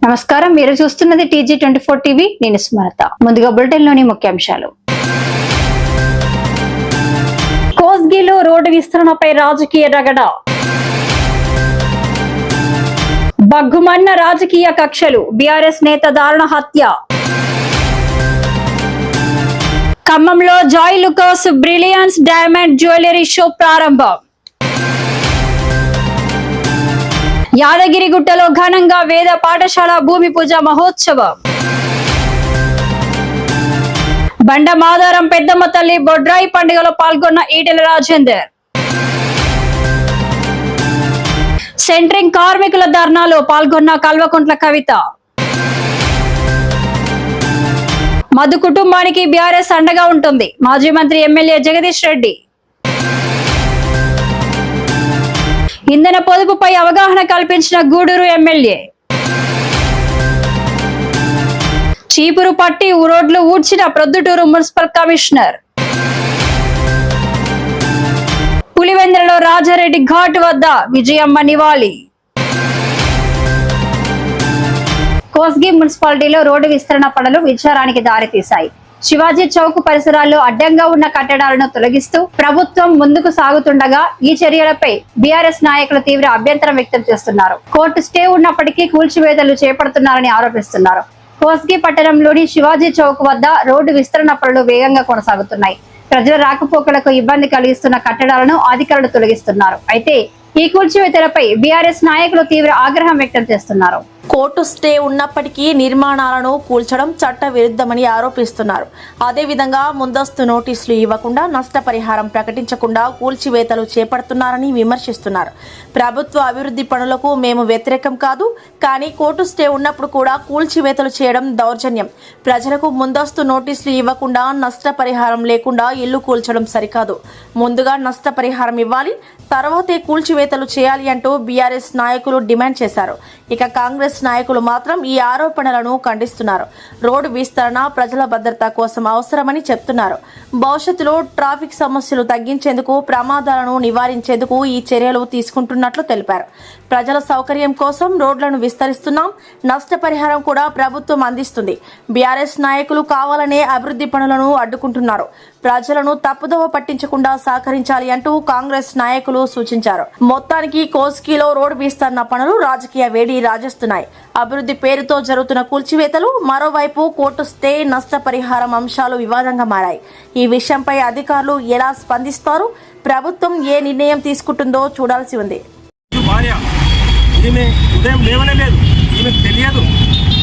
నమస్కారం, మీరు చూస్తున్నది TG24 టీవీ. నేను స్మరత. ముందుగా బులెటిన్ లోని ముఖ్యాంశాలు. కోస్గిలో రోడ్డు విస్తరణపై రాజకీయ రగడ. బగ్గుమన్న రాజకీయ కక్షలు. బీఆర్ఎస్ నేత దారుణ హత్య. ఖమ్మంలో Joy Lukas brilliance diamond jewellery show ప్రారంభం. యాదగిరిగుట్టలో ఘనంగా వేద పాఠశాల భూమి పూజ మహోత్సవం. బండ మాదారం పెద్దమ్మ తల్లి బొడ్రాయి పండుగలో పాల్గొన్న ఈటెల రాజేందర్. సెంట్రింగ్ కార్మికుల ధర్నాలో పాల్గొన్న కల్వకుంట్ల కవిత. మధు కుటుంబానికి బీఆర్ఎస్ అండగా ఉంటుంది. మాజీ మంత్రి ఎమ్మెల్యే జగదీష్ రెడ్డి. ఇంధన పొదుపుపై అవగాహన కల్పించిన గూడూరు ఎమ్మెల్యే. చీపురు పట్టి రోడ్లు ఊడ్చిన ప్రొద్దుటూరు మున్సిపల్ కమిషనర్. పులివెందులలో రాజారెడ్డి ఘాట్ వద్ద విజయమ్మ నివాళి. కోస్గి మున్సిపాలిటీలో రోడ్డు విస్తరణ పనులు విచారానికి దారితీశాయి. శివాజీ చౌక్ పరిసరాల్లో అడ్డంగా ఉన్న కట్టడాలను తొలగిస్తూ ప్రభుత్వం ముందుకు సాగుతుండగా ఈ చర్యలపై బీఆర్ఎస్ నాయకులు తీవ్ర అభ్యంతరం వ్యక్తం చేస్తున్నారు. కోర్టు స్టే ఉన్నప్పటికీ కూల్చివేతలు చేపడుతున్నారని ఆరోపిస్తున్నారు. కోస్గి పట్టణంలోని శివాజీ చౌక్ వద్ద రోడ్డు విస్తరణ పనులు వేగంగా కొనసాగుతున్నాయి. ప్రజల రాకపోకలకు ఇబ్బంది కలిగిస్తున్న కట్టడాలను అధికారులు తొలగిస్తున్నారు. అయితే ఈ కూల్చివేతలపై బీఆర్ఎస్ నాయకులు తీవ్ర ఆగ్రహం వ్యక్తం చేస్తున్నారు. కోర్టు స్టే ఉన్నప్పటికీ నిర్మాణాలను కూల్చడం చట్ట విరుద్ధమని ఆరోపిస్తున్నారు. అదేవిధంగా ముందస్తు నోటీసులు ఇవ్వకుండా నష్టపరిహారం ప్రకటించకుండా కూల్చివేతలు చేపడుతున్నారని విమర్శిస్తున్నారు. ప్రభుత్వ అభివృద్ధి పనులకు మేము వ్యతిరేకం కాదు, కానీ కోర్టు స్టే ఉన్నప్పుడు కూడా కూల్చివేతలు చేయడం దౌర్జన్యం. ప్రజలకు ముందస్తు నోటీసులు ఇవ్వకుండా నష్టపరిహారం లేకుండా ఇల్లు కూల్చడం సరికాదు. ముందుగా నష్టపరిహారం ఇవ్వాలి, తర్వాతే కూల్చివేతలు చేయాలి అంటూ బీఆర్ఎస్ నాయకులు డిమాండ్ చేశారు. ఇక కాంగ్రెస్ నాయకులు మాత్రం ఈ ఆరోపణలను ఖండిస్తున్నారు. రోడ్డు విస్తరణ ప్రజల భద్రత కోసం అవసరమని చెప్తున్నారు. భవిష్యత్తులో ట్రాఫిక్ సమస్యలు తగ్గించేందుకు, ప్రమాదాలను నివారించేందుకు ఈ చర్యలు తీసుకుంటున్నట్లు తెలిపారు. ప్రజల సౌకర్యం కోసం రోడ్లను విస్తరిస్తున్నాం, నష్టపరిహారం కూడా ప్రభుత్వం అందిస్తుంది. బీఆర్ఎస్ నాయకులు కావాలనే అభివృద్ధి పనులను అడ్డుకుంటున్నారు. ప్రజలను తప్పుదోవ పట్టించకుండా సహకరించాలి అంటూ కాంగ్రెస్ నాయకులు సూచించారు. మొత్తానికి కోస్గిలో రోడ్డు విస్తరణ పనులు రాజకీయ వేడి రాజేస్తున్నాయి. అభివృద్ధి పేరుతో జరుగుతున్న కూల్చివేతలు, మరోవైపు కోర్టు స్టే, నష్టపరిహారం అంశాలు వివాదంగా మారాయి. ఈ విషయంపై అధికారులు ఎలా స్పందిస్తారు, ప్రభుత్వం ఏ నిర్ణయం తీసుకుంటుందో చూడాల్సి ఉంది. ఈమె ఉదయం లేవలేదు, ఈమెకు తెలియదు.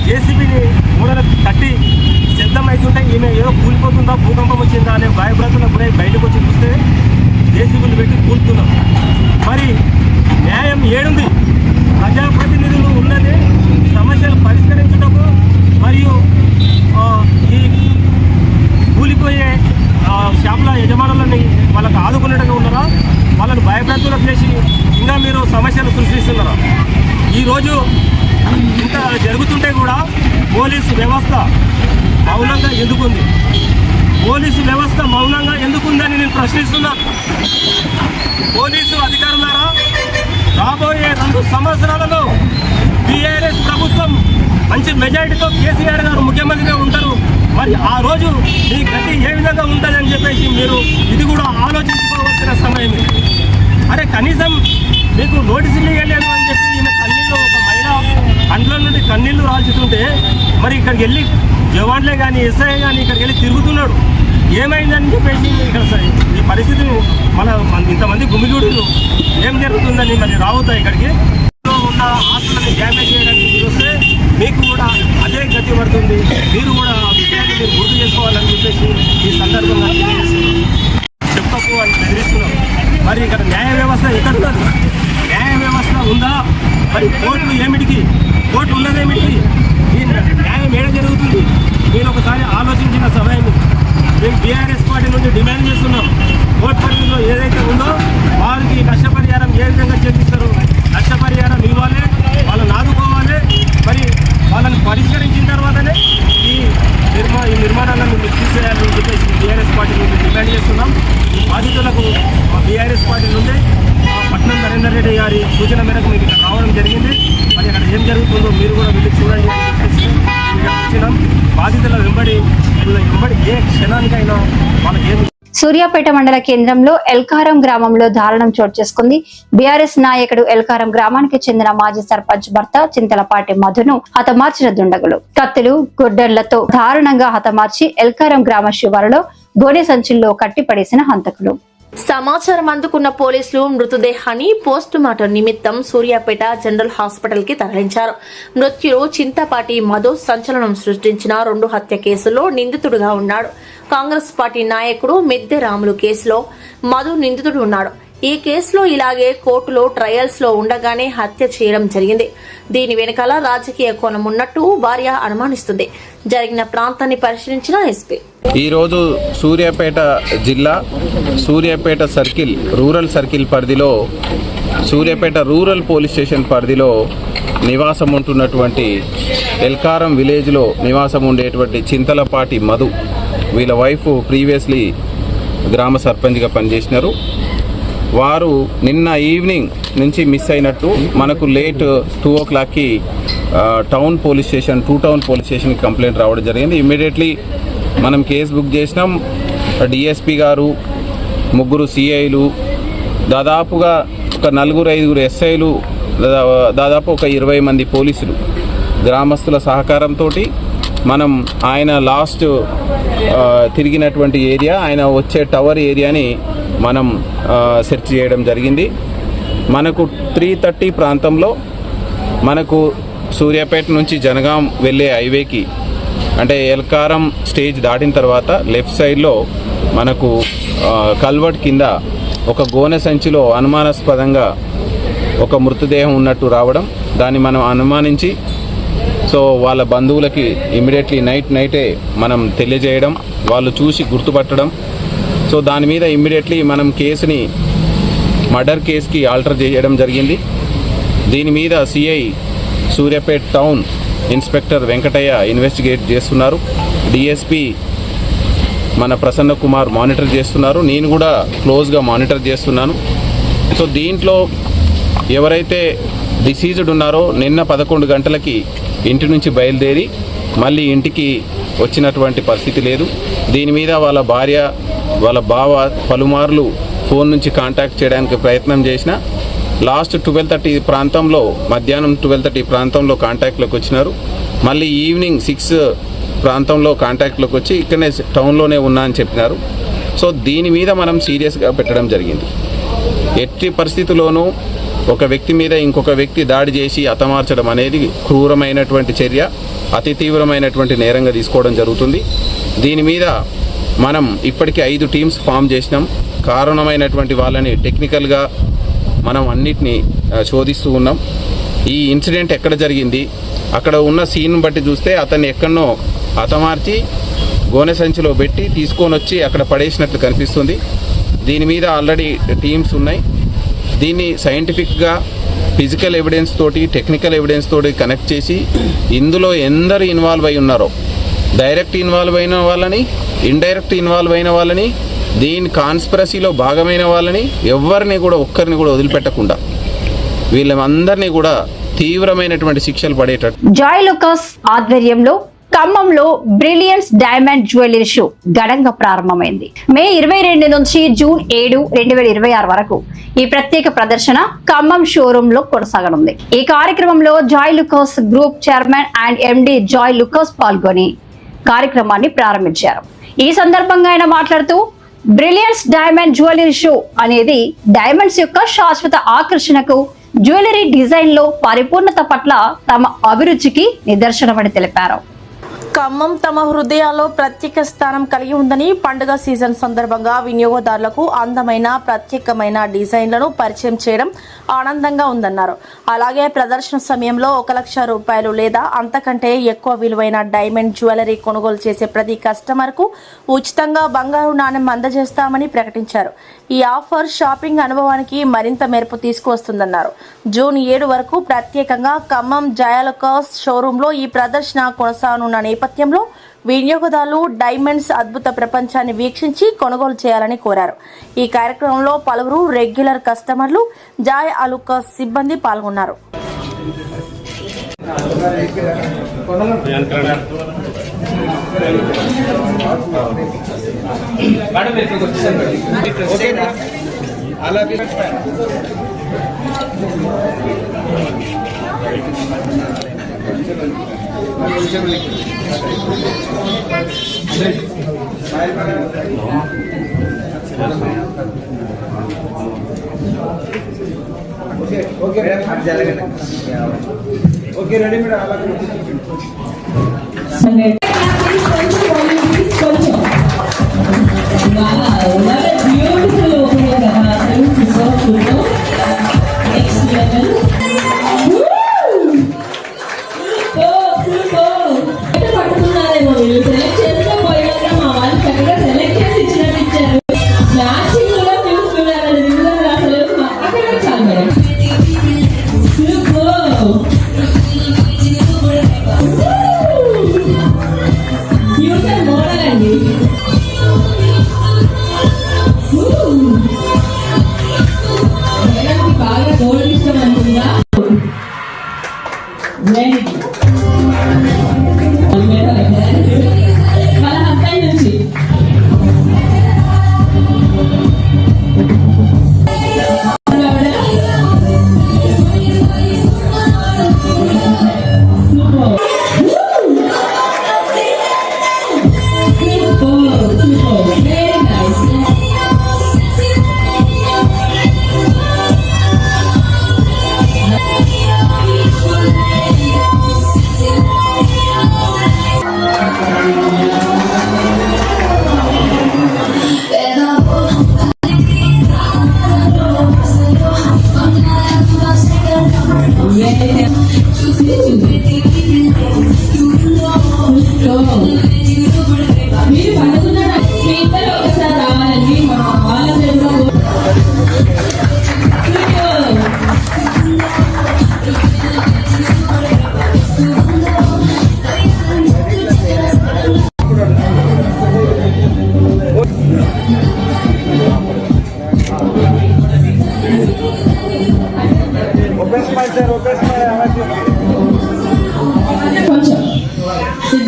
జేసీబీని మూడలకు కట్టి సిద్ధం అవుతుంటే ఈమె ఏదో కూలిపోతుందా, భూకంపం వచ్చిందా అనే భయభ్రాంతులకు గురై బయటకు వచ్చి చూస్తే జేసీబీలు పెట్టి కూలుతున్నాం. మరి న్యాయం ఏడుంది? ప్రజాప్రతినిధులు ఉన్నది సమస్యలు పరిష్కరించుటకు మరియు ఈ కూలిపోయే షాపుల యజమానులని వాళ్ళకు ఆదుకునేట్టుగా ఉన్నారా? వాళ్ళని భయభ్రాంతులకు చేసి ఇంకా మీరు సమస్యలు సృష్టిస్తున్నారా? ఈరోజు ఇంత జరుగుతుంటే కూడా పోలీసు వ్యవస్థ మౌనంగా ఎందుకుంది? పోలీసు వ్యవస్థ మౌనంగా ఎందుకుందని నేను ప్రశ్నిస్తున్నా. పోలీసు అధికారులారా, రాబోయే 2 సంవత్సరాలలో బీఆర్ఎస్ ప్రభుత్వం మంచి మెజారిటీతో కేసీఆర్ గారు ముఖ్యమంత్రిగా ఉంటారు. మరి ఆ రోజు మీ గతి ఏ విధంగా ఉంటుందని చెప్పేసి మీరు ఇది కూడా ఆలోచించుకోవాల్సిన సమయం. అరే కనీసం మీకు నోటీసులు ఇవ్వలేదు అని చెప్పి ఈమె కన్నీళ్ళు, ఒక మహిళ కండ్ల నుండి కన్నీళ్లు రాల్చుతుంటే మరి ఇక్కడికి వెళ్ళి జవాన్లే కానీ ఎస్ఐ కానీ ఇక్కడికి వెళ్ళి తిరుగుతున్నాడు. ఏమైందని చెప్పేసి ఇక్కడ ఈ పరిస్థితి మన ఇంతమంది గుమిగూడులు ఏం జరుగుతుందని మరి రావుతాయి. ఇక్కడికి ఉన్న ఆస్తులని డ్యామేజ్ చేయడానికి మీరు వస్తే మీకు కూడా అదే గతి పడుతుంది. మీరు కూడా ఆ విషయాన్ని మీరు గుర్తు చేసుకోవాలని చెప్పేసి ఈ సందర్భంగా చెప్పకు అని బెదిరిస్తున్నాం. మరి ఇక్కడ న్యాయ వ్యవస్థ ఎక్కడ ఉన్నది? న్యాయ వ్యవస్థ ఉందా? మరి కోర్టులు ఏమిటికి? కోర్టు ఉన్నదేమిటికి? ఈ న్యాయం ఏడ జరుగుతుంది? మీరు ఒకసారి ఆలోచించిన సమయం. మేము బీఆర్ఎస్ పార్టీ నుండి డిమాండ్ చేస్తున్నాం. కోర్టు పరిధిలో ఏదైతే ఉందో వారికి నష్టపరిహారం ఏ విధంగా చెల్లిస్తారు? నష్టపరిహారం ఇవ్వాలి, వాళ్ళని ఆదుకోవాలి. మరి వాళ్ళని పరిష్కరించిన తర్వాతనే ఈ నిర్మాణాలను తీసేయాలని చెప్పేసి బీఆర్ఎస్ పార్టీ నుండి డిమాండ్ చేస్తున్నాం. ఈ బాధితులకు బీఆర్ఎస్ పార్టీ నుండి పట్నం నరేందర్ రెడ్డి గారి సూచన మేరకు మీకు ఇక్కడ రావడం జరిగింది. మరి అక్కడ ఏం జరుగుతుందో మీరు కూడా వెళ్ళి చూడండి. ఏ క్షణానికైనా వాళ్ళకి ఏమి. సూర్యాపేట మండల కేంద్రంలో ఎల్కారం గ్రామంలో దారుణం చోటు చేసుకుంది. బీఆర్ఎస్ నాయకుడు ఎల్కారం గ్రామానికి చెందిన మాజీ సర్పంచ్ భర్త చింతలపాటి మధును హతమార్చిన దుండగులు కత్తులు గుడ్డళ్లతో దారుణంగా హతమార్చి ఎల్కారం గ్రామ శివారులో గోనె సంచుల్లో కట్టిపడేసిన హంతకులు. సమాచారం అందుకున్న పోలీసులు మృతదేహాన్ని పోస్టు మార్టం నిమిత్తం సూర్యాపేట జనరల్ హాస్పిటల్ కి తరలించారు. మృత్యులు చింతపాటి మధు సంచలనం సృష్టించిన 2 హత్య కేసుల్లో నిందితుడుగా ఉన్నాడు. కాంగ్రెస్ పార్టీ నాయకుడు మిద్దె రాములు కేసులో మధు నిందితుడు ఉన్నాడు. ఈ కేసులో ఇలాగే కోర్టులో ట్రయల్స్ లో ఉండగానే హత్య చేయడం జరిగింది. దీని వెనకాల రాజకీయ కోణం ఉన్నట్టు భార్య అనుమానిస్తుంది. జరిగిన ప్రాంతాన్ని పరిశీలించిన ఎస్పీ ఈ రోజు సూర్యాపేట జిల్లా సూర్యాపేట సర్కిల్ రూరల్ సర్కిల్ పరిధిలో సూర్యాపేట రూరల్ పోలీస్ స్టేషన్ పరిధిలో నివాసం ఉంటున్నటువంటి ఎల్కారం విలేజ్లో నివాసం ఉండేటువంటి చింతలపాటి మధు వీళ్ళ వైఫ్ ప్రీవియస్లీ గ్రామ సర్పంచ్గా పనిచేసినారు. వారు నిన్న ఈవినింగ్ నుంచి మిస్ అయినట్టు మనకు లేట్ 2 o'clockకి town police station 2 town police స్టేషన్కి కంప్లైంట్ రావడం జరిగింది. ఇమ్మీడియట్లీ మనం కేసు బుక్ చేసినాం. డిఎస్పీ గారు, 3 సిఐలు, దాదాపుగా ఒక 4-5 ఎస్ఐలు, దాదాపు ఒక 20 మంది పోలీసులు గ్రామస్తుల సహకారంతో మనం ఆయన లాస్ట్ తిరిగినటువంటి ఏరియా, ఆయన వచ్చే టవర్ ఏరియాని మనం సెర్చ్ చేయడం జరిగింది. మనకు 3:30 ప్రాంతంలో మనకు సూర్యాపేట నుంచి జనగాం వెళ్ళే హైవేకి అంటే ఎల్కారం స్టేజ్ దాటిన తర్వాత లెఫ్ట్ సైడ్లో మనకు కల్వర్ట్ కింద ఒక గోనె సంచిలో అనుమానాస్పదంగా ఒక మృతదేహం ఉన్నట్టు రావడం, దాన్ని మనం అనుమానించి సో వాళ్ళ బంధువులకి ఇమ్మీడియట్లీ నైటే మనం తెలియజేయడం, వాళ్ళు చూసి గుర్తుపట్టడం. సో దాని మీద ఇమ్మీడియట్లీ మనం కేసుని మర్డర్ కేసుకి ఆల్టర్ చేయడం జరిగింది. దీని మీద CI Suryapet town inspector Venkataiah investigate చేస్తున్నారు. డిఎస్పి మన ప్రసన్న కుమార్ మానిటర్ చేస్తున్నారు. నేను కూడా క్లోజ్గా మానిటర్ చేస్తున్నాను. సో దీంట్లో ఎవరైతే డిసీజ్డ్ ఉన్నారో నిన్న 11 గంటలకి ఇంటి నుంచి బయలుదేరి మళ్ళీ ఇంటికి వచ్చినటువంటి పరిస్థితి లేదు. దీని మీద వాళ్ళ భార్య, వాళ్ళ బావ పలుమార్లు ఫోన్ నుంచి కాంటాక్ట్ చేయడానికి ప్రయత్నం చేసిన లాస్ట్ 12:30 ప్రాంతంలో, మధ్యాహ్నం 12:30 ప్రాంతంలో కాంటాక్ట్లోకి వచ్చినారు. మళ్ళీ ఈవినింగ్ 6 ప్రాంతంలో కాంటాక్ట్లోకి వచ్చి ఇక్కడనే టౌన్లోనే ఉన్నా అని చెప్పినారు. సో దీని మీద మనం సీరియస్గా పెట్టడం జరిగింది. ఎట్టి పరిస్థితుల్లోనూ ఒక వ్యక్తి మీద ఇంకొక వ్యక్తి దాడి చేసి హతమార్చడం అనేది క్రూరమైనటువంటి చర్య, అతి తీవ్రమైనటువంటి నేరంగా తీసుకోవడం జరుగుతుంది. దీని మీద మనం ఇప్పటికీ 5 టీమ్స్ ఫామ్ చేసినాం. కారణమైనటువంటి వాళ్ళని టెక్నికల్గా మనం అన్నిటినీ శోధిస్తూ ఉన్నాం. ఈ ఇన్సిడెంట్ ఎక్కడ జరిగింది, అక్కడ ఉన్న సీన్ బట్టి చూస్తే అతన్ని ఎక్కడనో హతమార్చి గోనె సంచిలో పెట్టి తీసుకొని వచ్చి అక్కడ పడేసినట్లు కనిపిస్తుంది. దీని మీద ఆల్రెడీ టీమ్స్ ఉన్నాయి. దీన్ని సైంటిఫిక్గా ఫిజికల్ ఎవిడెన్స్ తోటి, టెక్నికల్ ఎవిడెన్స్ తోటి కనెక్ట్ చేసి ఇందులో ఎందరు ఇన్వాల్వ్ అయి ఉన్నారో, డైరెక్ట్ ఇన్వాల్వ్ అయిన వాళ్ళని, ఇండైరెక్ట్ ఇన్వాల్వ్ అయిన వాళ్ళని, దీని కాన్స్పిరసీలో భాగమైన వాళ్ళని ఎవరిని కూడా ఒక్కరిని కూడా వదిలిపెట్టకుండా వీళ్ళందరినీ కూడా తీవ్రమైనటువంటి శిక్షలు పడేటట్టు. జాయ్ లుకాస్ ఆధ్వర్యంలో ఖమ్మంలో బ్రిలియన్స్ డైమండ్ జ్యువెలరీ షో ఘనంగా ప్రారంభమైంది. మే 22 నుంచి జూన్ 7, 2026 వరకు ఈ ప్రత్యేక ప్రదర్శన ఖమ్మం షోరూమ్ లో కొనసాగనుంది. ఈ కార్యక్రమంలో Joy Lukas group chairman and MD Joy Lukas పాల్గొని కార్యక్రమాన్ని ప్రారంభించారు. ఈ సందర్భంగా ఆయన మాట్లాడుతూ, బ్రిలియన్స్ డైమండ్ జ్యువెలరీ షో అనేది డైమండ్స్ యొక్క శాశ్వత ఆకర్షణకు, జ్యువెలరీ డిజైన్ లో పరిపూర్ణత పట్ల తమ అభిరుచికి నిదర్శనమని తెలిపారు. ఖమ్మం తమ హృదయాల్లో ప్రత్యేక స్థానం కలిగి ఉందని పండుగ సీజన్ సందర్భంగా వినియోగదారులకు అందమైన ప్రత్యేకమైన డిజైన్లను పరిచయం చేయడం ఆనందంగా ఉందన్నారు. అలాగే ప్రదర్శన సమయంలో 1 లక్ష రూపాయలు లేదా అంతకంటే ఎక్కువ విలువైన డైమండ్ జ్యువెలరీ కొనుగోలు చేసే ప్రతి కస్టమర్కు ఉచితంగా బంగారు నాణెం అందజేస్తామని ప్రకటించారు. ఈ ఆఫర్ షాపింగ్ అనుభవానికి మరింత మెరుపు తీసుకువస్తుందన్నారు. జూన్ 7 వరకు ప్రత్యేకంగా ఖమ్మం జాయ్-లుకాస్ షోరూంలో ఈ ప్రదర్శన కొనసాగనున్న నేపథ్యంలో వినియోగదారులు డైమండ్స్ అద్భుత ప్రపంచాన్ని వీక్షించి కొనుగోలు చేయాలని కోరారు. ఈ కార్యక్రమంలో పలువురు రెగ్యులర్ కస్టమర్లు, జాయ్-లుకాస్ సిబ్బంది పాల్గొన్నారు. ఓకే రెడీ మేడం అలాగే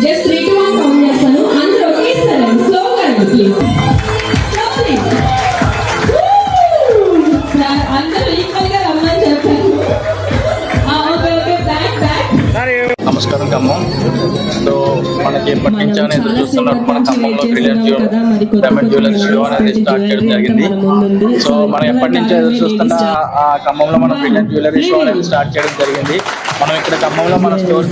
Just 3 to 1 count చేస్తాను అందరూ ఒకేసారి స్లోగా ప్లీజ్ సార్ అందరూ ఈక్వల్ గా రమ్మని చెప్పారు ఓకే ఓకే బ్యాక్ నమస్కారం ఖమ్మం. సో మనకి ఎప్పటి నుంచి అనేది చూస్తున్నట్టు మన ఖమ్మంలో డైమండ్ జ్యువెలరీ షో అనేది స్టార్ట్ చేయడం జరిగింది. సో మనం ఎప్పటి నుంచి ఎదురు చూస్తున్న ఆ ఖమ్మంలో మన బ్రిలియంట్ జ్యువెలరీ షో అనేది స్టార్ట్ చేయడం జరిగింది. మనం ఇక్కడ ఖమ్మంలో మన స్టోర్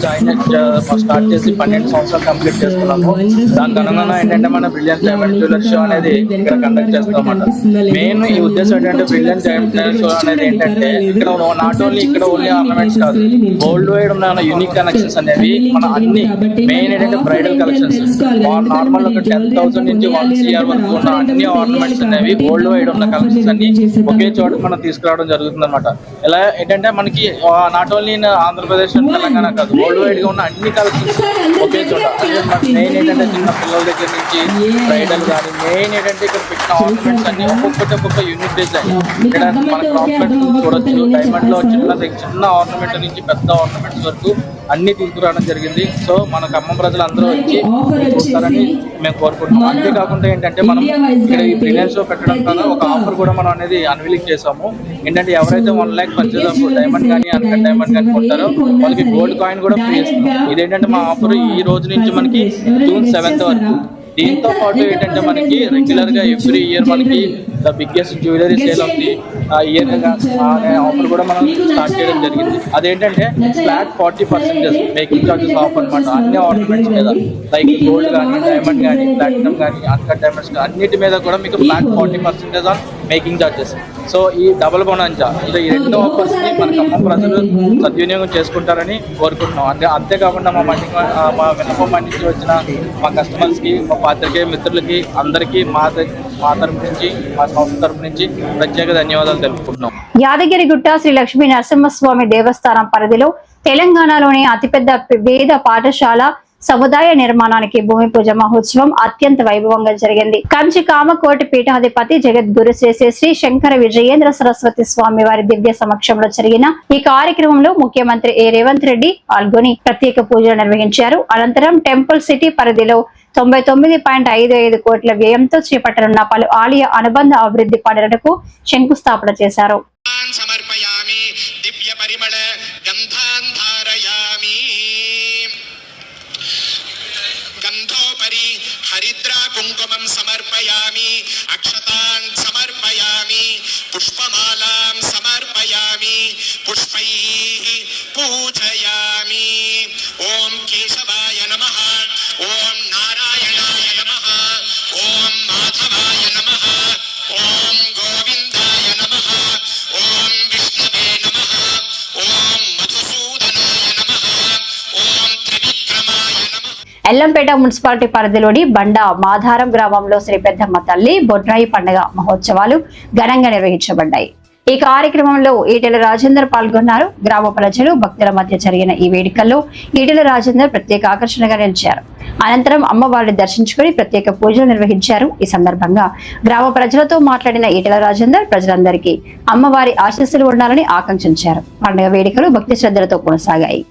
స్టార్ట్ చేసి 12 సంవత్సరాలు కంప్లీట్ చేసుకున్నాము. దానికి అనుగుణంగా ఏంటంటే మన బ్రిలియంట్ డైమండ్ జ్యువెలరీ షో అనేది ఇక్కడ కండక్ట్ చేస్తామన్నమాట. మెయిన్ ఈ ఉద్దేశం ఏంటంటే బ్రిలియంట్ డైమండ్ షో అనేది ఏంటంటే ఇక్కడ నాట్ ఓన్లీ ఇక్కడ ఓన్లీ ఆర్నమెంట్స్ కాదు, వరల్డ్ వైడ్ ఉన్న యూనిక్ కలెక్షన్స్ అనేవి మన అన్ని మెయిన్ ఏంటంటే బ్రైడల్ కలెక్షన్స్ నార్మల్ ఒక 10,000 నుంచి 1 CR వరకు ఉన్న అన్ని ఆర్నమెంట్స్ అనేవి వరల్డ్ వైడ్ ఉన్న కలెక్షన్స్ అన్ని ఒకే చోట మనం తీసుకురావడం జరుగుతుంది అనమాట. ఇలా ఏంటంటే మనకి నాట్ ఓన్లీ ఆంధ్రప్రదేశ్ తెలంగాణ కాదు, వరల్డ్ వైడ్ గా ఉన్న అన్ని కలెక్షన్స్ ఒకే చోట. మెయిన్ ఏంటంటే చిన్న పిల్లల దగ్గర నుంచి బ్రైడల్ కానీ మెయిన్ ఏంటంటే ఇక్కడ పెట్టిన ఆర్నమెంట్స్ అన్ని ఒక్కొక్క యూనిక్ డిజైన్ ఇక్కడ మన క్రాఫ్ట్ చూడొచ్చు. డైమండ్ లో చిన్న ఆర్నమెంట్ నుంచి పెద్ద ఆర్నమెంట్స్ వరకు అన్ని తీసుకురావడం జరిగింది. సో మన ఖమ్మం ప్రజలందరూ వచ్చి చూస్తారని మేము కోరుకుంటున్నాం. అంతేకాకుండా ఏంటంటే మనం ఇక్కడ ఈ బ్రిలియంట్ షో పెట్టడం ద్వారా ఒక ఆఫర్ కూడా మనం అనేది అన్వీలింగ్ చేసాము. ఏంటంటే ఎవరైతే 1 lakh పర్చేజ్ ఆఫ్ డైమండ్ కానీ అన్కట్ డైమండ్ కానీ కొంటారో వాళ్ళకి గోల్డ్ కాయిన్ కూడా ఫ్రీ ఇస్తున్నాం. ఇదేంటంటే మా ఆఫర్ ఈ రోజు నుంచి మనకి June 7th వరకు. దీంతో పాటు ఏంటంటే మనకి రెగ్యులర్ గా ఎవ్రీ ఇయర్ మనకి the biggest jewellery sale of the year అనే ఆఫర్ కూడా మనం స్టార్ట్ చేయడం జరిగింది. అదేంటంటే ఫ్లాట్ 40% మేకింగ్ చార్జెస్ ఆఫ్ అనమాట. అన్ని ఆర్నమెంట్స్ మీద లైక్ గోల్డ్ కానీ డైమండ్ కానీ ప్లాటినం కానీ అన్కట్ డైమండ్స్ అన్నిటి మీద కూడా మీకు flat 40% on making charges. So ఈ డబుల్ బోనాంజా ఇలా ఈ 2 ఆఫర్స్ ని మన ఖమ్మం ప్రజలు సద్వినియోగం చేసుకుంటారని కోరుకుంటున్నాం. అంతేకాకుండా మా విన్నపం నుంచి వచ్చిన మా కస్టమర్స్ కి, మా పాత్రికేయ మిత్రులకి అందరికీ మా తరపు నుంచి మా సంస్థ తరపు నుంచి ప్రత్యేక ధన్యవాదాలు తెలుపుకుంటున్నాం. యాదగిరిగుట్ట శ్రీ లక్ష్మీ నరసింహస్వామి దేవస్థానం పరిధిలో తెలంగాణలోని అతిపెద్ద వేద పాఠశాల సముదాయ నిర్మాణానికి భూమి పూజ మహోత్సవం అత్యంత వైభవంగా జరిగింది. కంచి కామకోటి పీఠాధిపతి జగద్గురు శ్రీ శ్రీ శంకర విజయేంద్ర సరస్వతి స్వామి వారి దివ్య సమక్షంలో జరిగిన ఈ కార్యక్రమంలో ముఖ్యమంత్రి ఏ రేవంత్ రెడ్డి పాల్గొని ప్రత్యేక పూజలు నిర్వహించారు. అనంతరం టెంపుల్ సిటీ పరిధిలో 99.55 కోట్ల వ్యయంతో చేపట్టనున్న పలు ఆలయ అనుబంధ అభివృద్ధి పనులకు శంకుస్థాపన చేశారు. సమర్పయామి దివ్య పరిమళ గంధాన్ ధారయామి గంధోపరి హరిద్రా కుంకుమం సమర్పయామి అక్షతాన్ సమర్పయామి పుష్పమాలాం సమర్పయామి పుష్పైః పూజయామి. ఓం కేశవాయ నమః, ఓం నారాయణాయ నమః, ఓం మాధవాయ నమః, ఓం గోవిందాయ నమః, ఓం విష్ణవే నమః, ఓం మధుసూదనాయ నమః, ఓం త్రివిక్రమాయ నమః. ఎల్లంపేట మున్సిపాలిటీ పరిధిలోని బండ మాధారం గ్రామంలో శ్రీ పెద్దమ్మ తల్లి బొడ్రాయి పండుగ మహోత్సవాలు ఘనంగా నిర్వహించబడ్డాయి. ఈ కార్యక్రమంలో ఈటెల రాజేందర్ పాల్గొన్నారు. గ్రామ ప్రజలు భక్తుల మధ్య జరిగిన ఈ వేడుకల్లో ఈటెల రాజేందర్ ప్రత్యేక ఆకర్షణగా నిలిచారు. అనంతరం అమ్మవారిని దర్శించుకుని ప్రత్యేక పూజలు నిర్వహించారు. ఈ సందర్భంగా గ్రామ ప్రజలతో మాట్లాడిన ఈటెల రాజేందర్ ప్రజలందరికీ అమ్మవారి ఆశీస్సులు ఉండాలని ఆకాంక్షించారు. పండుగ వేడుకలు భక్తి శ్రద్ధలతో కొనసాగాయి.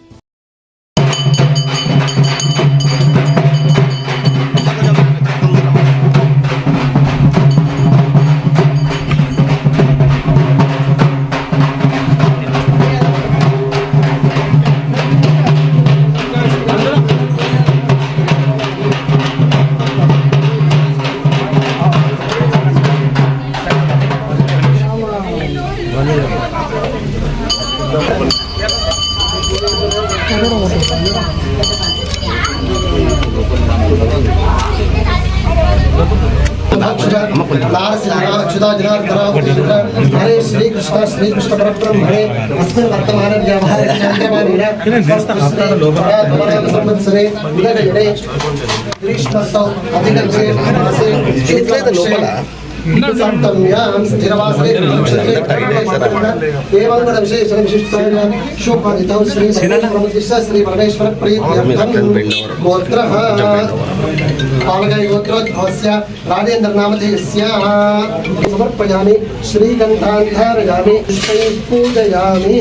हरे श्री कृष्ण परब्रह्म हरे अस्मिन् वर्तमाने व्यावहारिक संवत्सरे उदयगणे ग्रीष्मस्तौ अधिकक्षे मासे सप्तम्यां स्थिरवासरे देवांगण विशेषण विशिष्टाय शोभादितौ श्री प्रमुदिश्य श्री परमेश्वर प्रीत्यर्थं गोत्रः पालकाय गोत्रोद्भवस्य राजेन्द्र नामधेयस्य समर्पयामि श्रीगन्धान् धारयामि पुष्पैः पूजयामि.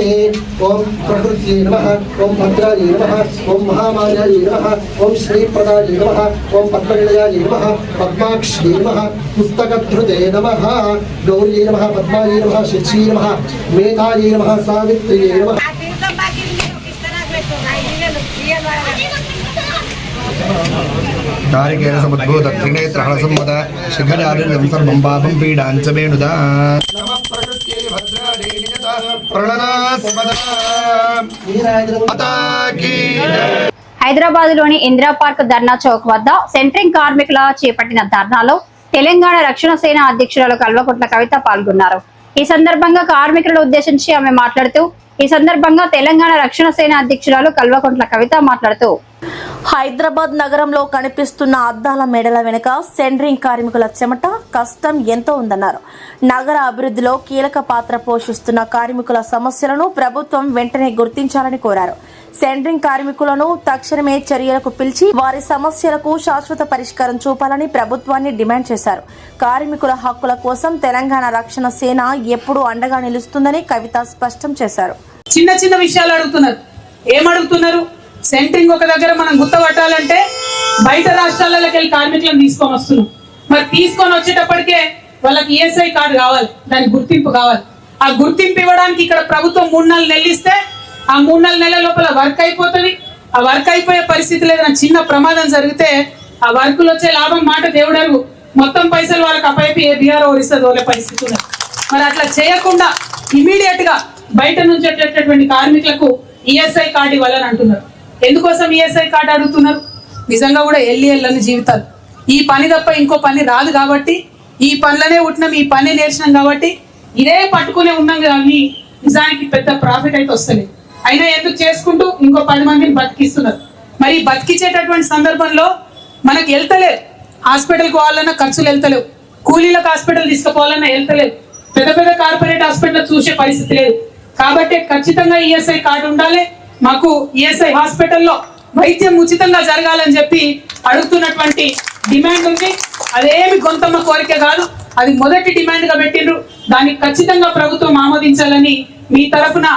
ओम प्रकृत्यै नमः, ओम भद्रायै नमः, ओम महामायायै नमः, ओम श्रीप्रदायै नमः, ओम पद्मनिलयायै नमः, पद्माक्ष्यै नमः, पुस्तकधृते नमः, गौर्यै नमः, पद्मायै नमः, शिक्षयै नमः, मेधायै नमः, सावित्र्यै नमः. तारिकेण समुद्भूत त्रिनेत्रहण सम्मत शिखरारिर्यं सर्वं पापं पीडाञ्च वेणुदा. नमः प्रकृत्यै भद्रायै निजता प्रणनास्पदा अताकी. హైదరాబాద్ లోని ఇందిరా పార్క్ ధర్నా చౌక్ వద్ద సెంట్రింగ్ కార్మికుల చేపట్టిన ధర్నాలో తెలంగాణ రక్షణ సేన అధ్యక్షురాలు కల్వకుంట్ల కవిత పాల్గొన్నారు. ఈ సందర్భంగా కార్మికులను ఉద్దేశించి ఆమె మాట్లాడుతూ తెలంగాణ రక్షణ సేన అధ్యక్షురాలు కల్వకుంట్ల కవిత మాట్లాడుతూ హైదరాబాద్ నగరంలో కనిపిస్తున్న అద్దాల మేడల వెనుక సెంట్రింగ్ కార్మికుల చెమట కష్టం ఎంతో ఉందన్నారు. నగర అభివృద్ధిలో కీలక పాత్ర పోషిస్తున్న కార్మికుల సమస్యలను ప్రభుత్వం వెంటనే గుర్తించాలని కోరారు. సెంట్రింగ్ కార్మికులను తక్షణమే చర్యలకు పిలిచి వారి సమస్యలకు శాశ్వత పరిష్కారం చూపాలని ప్రభుత్వాన్ని డిమాండ్ చేశారు. కార్మికుల హక్కుల కోసం తెలంగాణ రక్షణ సేన ఎప్పుడూ అండగా నిలుస్తుందని కవిత స్పష్టం చేశారు. చిన్న చిన్న విషయాలు అడుగుతున్నారు. ఏమడుగుతున్నారు? సెంట్రింగ్ ఒక దగ్గర మనం గుర్తుపట్టాలంటే బయట రాష్ట్రాలకి వెళ్ళి కార్మికులను తీసుకొని వస్తున్నాం. మరి తీసుకొని వచ్చేటప్పటికే వాళ్ళకి ఈఎస్ఐ కార్డు కావాలి, దాని గుర్తింపు కావాలి. ఆ గుర్తింపు ఇవ్వడానికి ఇక్కడ ప్రభుత్వం 3-4 నెలలు ఇస్తే ఆ 3-4 నెలల లోపల వర్క్ అయిపోతుంది. ఆ వర్క్ అయిపోయే పరిస్థితి లేదన్న చిన్న ప్రమాదం జరిగితే ఆ వర్కులు వచ్చే లాభం మాట దేవుడరు మొత్తం పైసలు వాళ్ళకి అప్పైపు ఏ బీఆర్ఓ ఇస్తుంది వాళ్ళ పరిస్థితి ఉన్నది. మరి అట్లా చేయకుండా ఇమీడియట్ గా బయట నుంచి వచ్చేటటువంటి కార్మికులకు ఈఎస్ఐ కార్డు ఇవ్వాలని అంటున్నారు. ఎందుకోసం ఈఎస్ఐ కార్డు అడుగుతున్నారు? నిజంగా కూడా ఎల్లని జీవితాలు. ఈ పని తప్ప ఇంకో పని రాదు కాబట్టి, ఈ పనులనే ఉంటున్నాం, ఈ పని నేర్చినాం కాబట్టి ఇదే పట్టుకునే ఉన్నాం కానీ నిజానికి పెద్ద ప్రాఫిట్ అయితే వస్తలేదు. అయినా ఎందుకు చేసుకుంటూ ఇంకో 10 మందిని బతికిస్తున్నారు. మరి బతికించేటటువంటి సందర్భంలో మనకు వెళ్తలేదు. హాస్పిటల్కి పోవాలన్నా ఖర్చులు వెళ్తలేవు, కూలీలకు హాస్పిటల్ తీసుకుపోవాలన్నా వెళ్తలేదు, పెద్ద పెద్ద కార్పొరేట్ హాస్పిటల్ చూసే పరిస్థితి లేదు. కాబట్టి ఖచ్చితంగా ఈఎస్ఐ కార్డు ఉండాలి. మాకు ఈఎస్ఐ హాస్పిటల్లో వైద్యం ఉచితంగా జరగాలని చెప్పి అడుగుతున్నటువంటి డిమాండ్ ఉంది. అదేమి గొంతమ్మ కోరిక కాదు, అది మొదటి డిమాండ్ గా పెట్టిండ్రు. దానికి ఖచ్చితంగా ప్రభుత్వం ఆమోదించాలని మీ తరఫున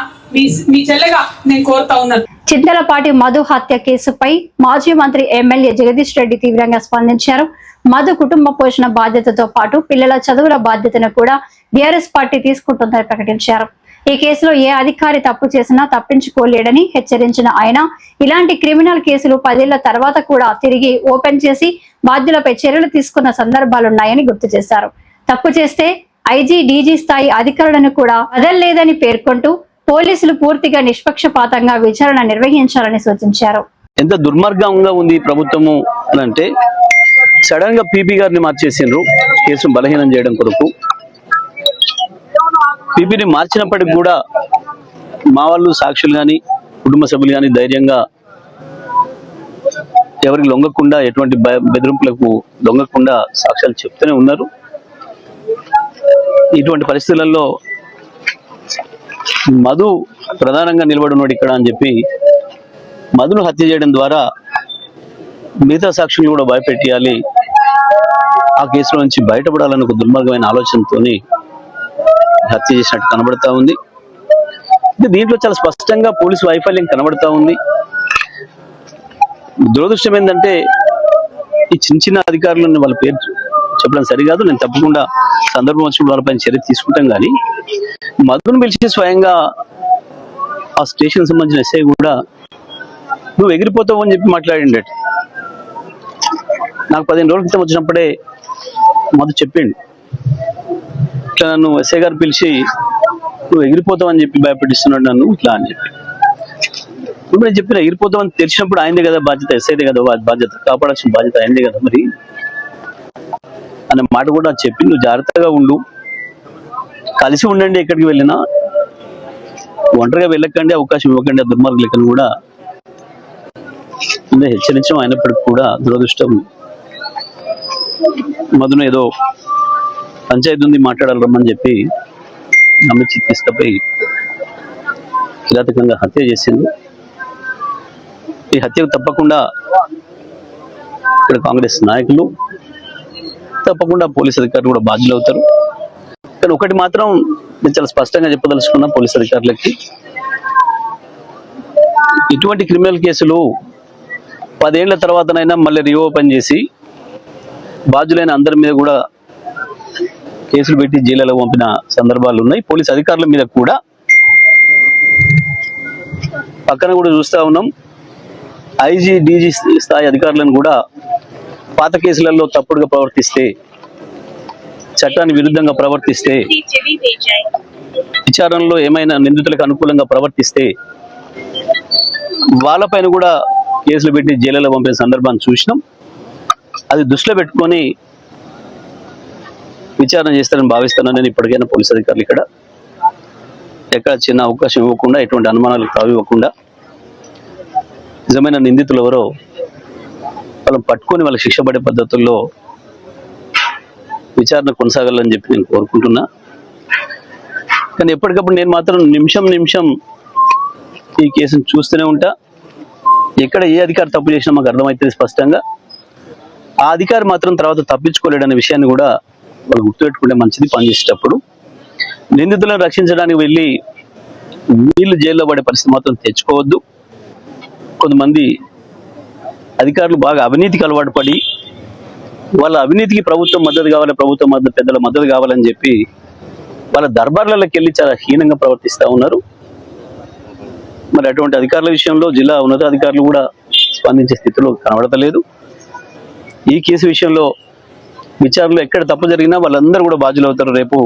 మీ చెల్లెగా నేను కోరుతా ఉన్నాను. చింతలపాటి మధు హత్య కేసుపై మాజీ మంత్రి ఎమ్మెల్యే జగదీష్ రెడ్డి తీవ్రంగా స్పందించారు. మధు కుటుంబ పోషణ బాధ్యతతో పాటు పిల్లల చదువుల బాధ్యతను కూడా బీఆర్ఎస్ పార్టీ తీసుకుంటుందని ప్రకటించారు. ఈ కేసులో ఏ అధికారి తప్పు చేసినా తప్పించుకోలేడని హెచ్చరించిన ఆయన ఇలాంటి క్రిమినల్ కేసులు 10 ఏళ్ల తర్వాత కూడా తిరిగి ఓపెన్ చేసి బాధ్యులపై చర్యలు తీసుకున్న సందర్భాలున్నాయని గుర్తు చేశారు. తప్పు చేస్తే ఐజీ డీజీ స్థాయి అధికారులను కూడా వదల్లేదని పేర్కొంటూ పోలీసులు పూర్తిగా నిష్పక్షపాతంగా విచారణ నిర్వహించాలని సూచించారు. ఎంత దుర్మార్గంగా ఉంది ప్రభుత్వము అని అంటే సడన్ గా పీపీ గారిని మార్చేసిండ్రు కేసును బలహీనం చేయడం కొరకు. పీపీని మార్చినప్పటికి కూడా మా వాళ్ళు సాక్షులు కానీ కుటుంబ సభ్యులు కానీ ధైర్యంగా ఎవరికి లొంగకుండా ఎటువంటి బెదిరింపులకు లొంగకుండా సాక్ష్యాలు చెప్తూనే ఉన్నారు. ఇటువంటి పరిస్థితులలో మధు ప్రధానంగా నిలబడినాడు ఇక్కడ అని చెప్పి మధును హత్య చేయడం ద్వారా మిగతా సాక్షులు కూడా భయపెట్టియాలి, ఆ కేసులో నుంచి బయటపడాలని ఒక దుర్మార్గమైన ఆలోచనతో హత్య చేసినట్టు కనబడతా ఉంది. దీంట్లో చాలా స్పష్టంగా పోలీసు వైఫల్యం కనబడతా ఉంది. దురదృష్టం ఏంటంటే ఈ చిన్న చిన్న అధికారులను వాళ్ళ పేరు చెప్పడం సరికాదు. నేను తప్పకుండా సందర్భం వచ్చినప్పుడు వాళ్ళపైన చర్య తీసుకుంటాం. కానీ మధును పిలిచి స్వయంగా ఆ స్టేషన్ సంబంధించిన ఎస్ఐ కూడా నువ్వు ఎగిరిపోతావు అని చెప్పి మాట్లాడిండట. నాకు 15 రోజుల క్రితం వచ్చినప్పుడే మధు చెప్పిండు, ఇట్లా నన్ను ఎస్ఐ గారు పిలిచి నువ్వు ఎగిరిపోతావు అని చెప్పి భయపెట్టిస్తున్నాడు నన్ను ఇట్లా అని చెప్పి. ఇప్పుడు నేను చెప్పిన ఎగిరిపోతావు అని తెలిసినప్పుడు ఆయనదే కదా బాధ్యత, ఎస్ఐదే కదా బాధ్యత, కాపాడాల్సిన బాధ్యత ఆయనదే కదా మరి అనే మాట కూడా చెప్పి నువ్వు జాగ్రత్తగా ఉండు, కలిసి ఉండండి, ఎక్కడికి వెళ్ళినా ఒంటరిగా వెళ్ళకండి, అవకాశం ఇవ్వకండి ఆ దుర్మార్గులకని కూడా హెచ్చరించడం. అయినప్పటికీ కూడా దురదృష్టం మధును ఏదో పంచాయతీ ఉంది మాట్లాడాలి రమ్మని చెప్పి నమ్మించి తీసుకుపోయి కిరాతకంగా హత్య చేసింది. ఈ హత్యకు తప్పకుండా ఇక్కడ కాంగ్రెస్ నాయకులు తప్పకుండా పోలీస్ అధికారులు కూడా బాధ్యులు అవుతారు. కానీ ఒకటి మాత్రం నేను చాలా స్పష్టంగా చెప్పదలుచుకున్నా పోలీస్ అధికారులకి, ఇటువంటి క్రిమినల్ కేసులు 10 ఏళ్ల తర్వాతనైనా మళ్ళీ రీఓపెన్ చేసి బాధ్యులైన అందరి మీద కూడా కేసులు పెట్టి జైలులో పంపిన సందర్భాలు ఉన్నాయి. పోలీస్ అధికారుల మీద కూడా పక్కన కూడా చూస్తా ఉన్నాం. ఐజీ డీజీ స్థాయి అధికారులను కూడా పాత కేసులలో తప్పుడుగా ప్రవర్తిస్తే, చట్టానికి విరుద్ధంగా ప్రవర్తిస్తే, విచారణలో ఏమైనా నిందితులకు అనుకూలంగా ప్రవర్తిస్తే వాళ్ళపైన కూడా కేసులు పెట్టి జైలులో పంపిన సందర్భాన్ని చూసినాం. అది దృష్టిలో పెట్టుకొని విచారణ చేస్తారని భావిస్తానని నేను ఇప్పటికైనా పోలీస్ అధికారులు ఇక్కడ ఎక్కడ చిన్న అవకాశం ఇవ్వకుండా, ఎటువంటి అనుమానాలు తావివ్వకుండా నిజమైన నిందితులు ఎవరో వాళ్ళని పట్టుకొని వాళ్ళకి శిక్ష పడే పద్ధతుల్లో విచారణ కొనసాగాలని చెప్పి నేను కోరుకుంటున్నా. కానీ ఎప్పటికప్పుడు నేను మాత్రం నిమిషం ఈ కేసును చూస్తూనే ఉంటా. ఎక్కడ ఏ అధికారి తప్పు చేసినా మాకు అర్థమవుతుంది స్పష్టంగా. ఆ అధికారి మాత్రం తర్వాత తప్పించుకోలేడనే విషయాన్ని కూడా వాళ్ళు గుర్తుపెట్టుకుంటే మంచిది. పనిచేసేటప్పుడు నిందితులను రక్షించడానికి వెళ్ళి వీళ్ళు జైల్లో పడే పరిస్థితి మాత్రం తెచ్చుకోవద్దు. కొంతమంది అధికారులు బాగా అవినీతికి అలవాటు పడి వాళ్ళ అవినీతికి ప్రభుత్వం మద్దతు కావాలి, ప్రభుత్వం మద్దతు పెద్దల మద్దతు కావాలని చెప్పి వాళ్ళ దర్బార్లలోకి వెళ్ళి చాలా హీనంగా ప్రవర్తిస్తూ ఉన్నారు. మరి అటువంటి అధికారుల విషయంలో జిల్లా ఉన్నతాధికారులు కూడా స్పందించే స్థితిలో కనబడతలేదు. ఈ కేసు విషయంలో విచారణలో ఎక్కడ తప్పు జరిగినా వాళ్ళందరూ కూడా బాధ్యులు అవుతారు. రేపు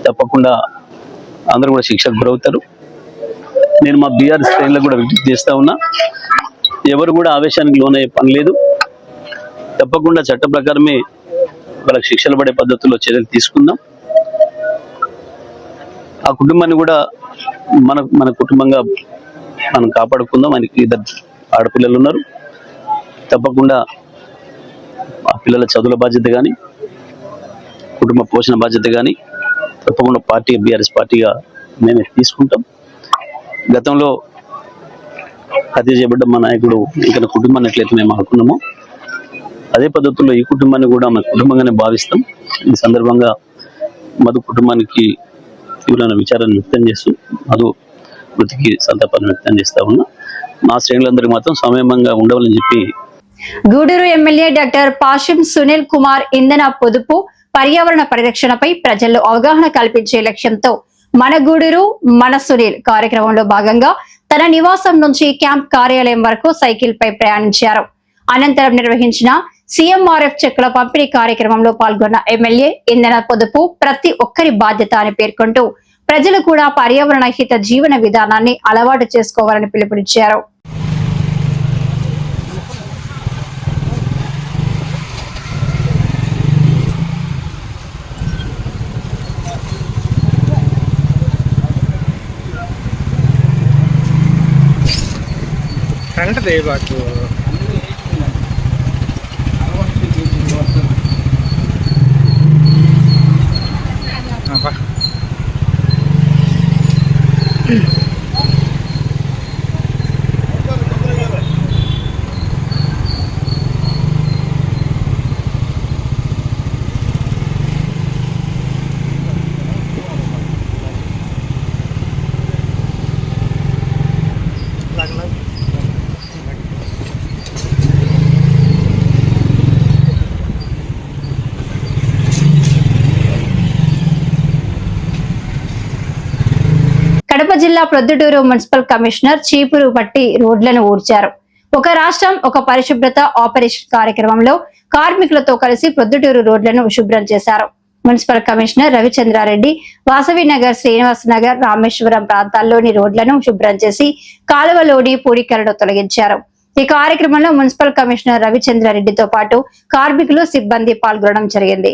తప్పకుండా అందరూ కూడా శిక్షకు గురవుతారు. నేను మా బీఆర్ఎస్ శ్రేణులకు కూడా విజ్ఞప్తి చేస్తా ఉన్నా, ఎవరు కూడా ఆవేశానికి లోనయ్యే పని లేదు. తప్పకుండా చట్ట ప్రకారమే వాళ్ళకి శిక్షలు పడే పద్ధతుల్లో చర్యలు తీసుకుందాం. ఆ కుటుంబాన్ని కూడా మన కుటుంబంగా మనం కాపాడుకుందాం. ఆయనకి 2 ఆడపిల్లలు ఉన్నారు. తప్పకుండా ఆ పిల్లల చదువుల బాధ్యత కానీ, కుటుంబ పోషణ బాధ్యత కానీ తప్పకుండా బీఆర్ఎస్ పార్టీగా మేమే తీసుకుంటాం. గతంలో హత్య చేయబడ్డ మా నాయకుడు ఇంకా కుటుంబాన్ని ఎట్లయితే మేము అనుకున్నామో అదే పద్ధతుల్లో ఈ కుటుంబాన్ని కూడా మా కుటుంబంగానే భావిస్తాం. ఈ సందర్భంగా మధు కుటుంబానికి తీవ్రమైన విచారాన్ని వ్యక్తం చేస్తూ మధు మృతికి సంతాపాన్ని వ్యక్తం చేస్తా ఉన్నా. మా శ్రేణులందరికీ మాత్రం సమయంగా ఉండవాలని చెప్పి. గూడూరు ఎమ్మెల్యే డాక్టర్ పాషిం సునీల్ కుమార్ ఇంధన పొదుపు పర్యావరణ పరిరక్షణపై ప్రజల్లో అవగాహన కల్పించే లక్ష్యంతో మన గూడూరు మన సునీల్ కార్యక్రమంలో భాగంగా తన నివాసం నుంచి క్యాంప్ కార్యాలయం వరకు సైకిల్ పై ప్రయాణించారు. అనంతరం నిర్వహించిన సీఎంఆర్ఎఫ్ చెక్కుల పంపిణీ కార్యక్రమంలో పాల్గొన్న ఎమ్మెల్యే ఇంధన పొదుపు ప్రతి ఒక్కరి బాధ్యత అని పేర్కొంటూ ప్రజలు కూడా పర్యావరణ హిత జీవన విధానాన్ని అలవాటు చేసుకోవాలని పిలుపునిచ్చారు. కడప జిల్లా ప్రొద్దుటూరు మున్సిపల్ కమిషనర్ చీపురు పట్టి రోడ్లను ఊడ్చారు. ఒక రాష్ట్రం ఒక పరిశుభ్రత ఆపరేషన్ కార్యక్రమంలో కార్మికులతో కలిసి ప్రొద్దుటూరు రోడ్లను శుభ్రం చేశారు. మున్సిపల్ కమిషనర్ రవిచంద్రారెడ్డి వాసవి నగర్, శ్రీనివాస్ నగర్, రామేశ్వరం ప్రాంతాల్లోని రోడ్లను శుభ్రం చేసి కాలువలోని పూడికలను తొలగించారు. ఈ కార్యక్రమంలో మున్సిపల్ కమిషనర్ రవిచంద్రారెడ్డితో పాటు కార్మికులు, సిబ్బంది పాల్గొనడం జరిగింది.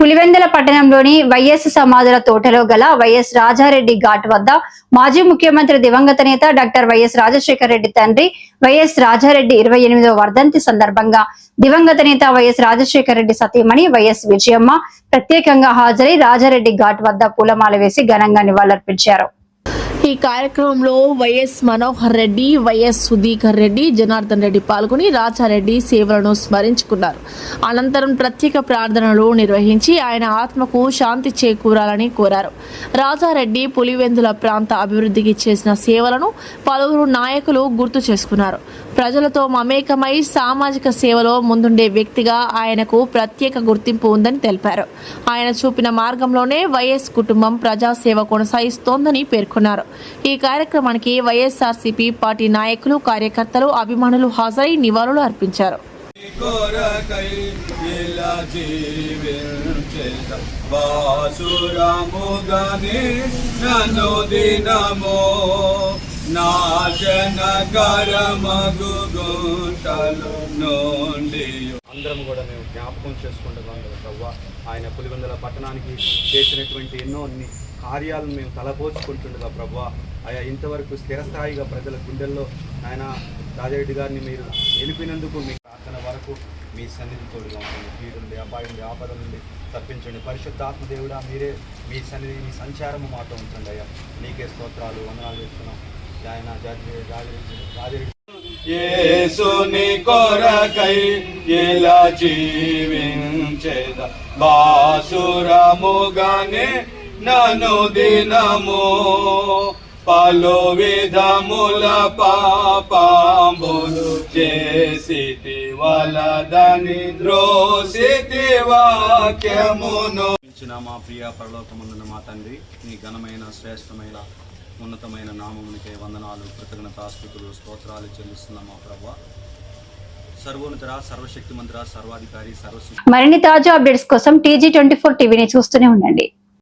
పులివెందుల పట్టణంలోని వైఎస్ సమాధుల తోటలో గల వైఎస్ రాజారెడ్డి ఘాట్ వద్ద మాజీ ముఖ్యమంత్రి దివంగత నేత డాక్టర్ వైఎస్ రాజశేఖర రెడ్డి తండ్రి వైఎస్ రాజారెడ్డి 28వ వర్ధంతి సందర్భంగా దివంగత నేత వైఎస్ రాజశేఖర రెడ్డి సతీమణి వైఎస్ విజయమ్మ ప్రత్యేకంగా హాజరై రాజారెడ్డి ఘాట్ వద్ద పూలమాల వేసి ఘనంగా నివాళులర్పించారు. ఈ కార్యక్రమంలో వైఎస్ మనోహర్ రెడ్డి, వైఎస్ సుధీకర్ రెడ్డి, జనార్దన్ రెడ్డి పాల్గొని రాజారెడ్డి సేవలను స్మరించుకున్నారు. అనంతరం ప్రత్యేక ప్రార్థనలు నిర్వహించి ఆయన ఆత్మకు శాంతి చేకూరాలని కోరారు. రాజారెడ్డి పులివెందుల ప్రాంత అభివృద్ధికి చేసిన సేవలను పలువురు నాయకులు గుర్తు చేసుకున్నారు. ప్రజలతో మమేకమై సామాజిక సేవలో ముందుండే వ్యక్తిగా ఆయనకు ప్రత్యేక గుర్తింపు ఉందని తెలిపారు. ఆయన చూపిన మార్గంలోనే వైఎస్ కుటుంబం ప్రజాసేవ కొనసాగిస్తోందని పేర్కొన్నారు. ఈ కార్యక్రమానికి వైఎస్ఆర్సీపీ పార్టీ నాయకులు, కార్యకర్తలు, అభిమానులు హాజరై నివాళులు అర్పించారు. అందరం కూడా మేము జ్ఞాపకం చేసుకుంటున్నాం కదా ప్రవ్వా. ఆయన పులివెందుల పట్టణానికి చేసినటువంటి ఎన్నో కార్యాలను మేము తలపోచుకుంటుండగా ప్రభా. ఆయా ఇంతవరకు స్థిరస్థాయిగా ప్రజల గుండెల్లో ఆయన రాజారెడ్డి గారిని మీరు నిలిపినందుకు మీ ప్రార్థన వరకు మీ సన్నిధి తోడుగా ఉంటుంది. కీడు నుండి, అపాయం నుండి, ఆపద నుండి తప్పించండి. పరిశుద్ధాత్మదేవుడా, మీరే మీ సన్నిధి, మీ సంచారము మాతో ఉంచండి అయ్యా. నీకే స్తోత్రాలు, వందనాలు చేస్తున్నాం ఆయన రాజారెడ్డి. యేసుని కొరకై ఎలా జీవించేద బాసురముగానే నన్ను దినము పలు విధముల పాపములు చేసితి వలదని ద్రోసితి వాక్యమును. మా ప్రియ పరలోకమందున మా తండ్రి, నీ ఘనమైన శ్రేష్టమైన ఉన్నతమైన నామమునికే వందనాలు, కృతజ్ఞతాస్తుతులు, స్తోత్రాలు చెల్లిస్తున్నాం మా ప్రభువా. సర్వోన్నతుడా, సర్వశక్తిమంతుడా, సర్వాధికారి, మరిన్ని తాజా అప్డేట్స్ కోసం TG24 టీవీని చూస్తూనే ఉండండి.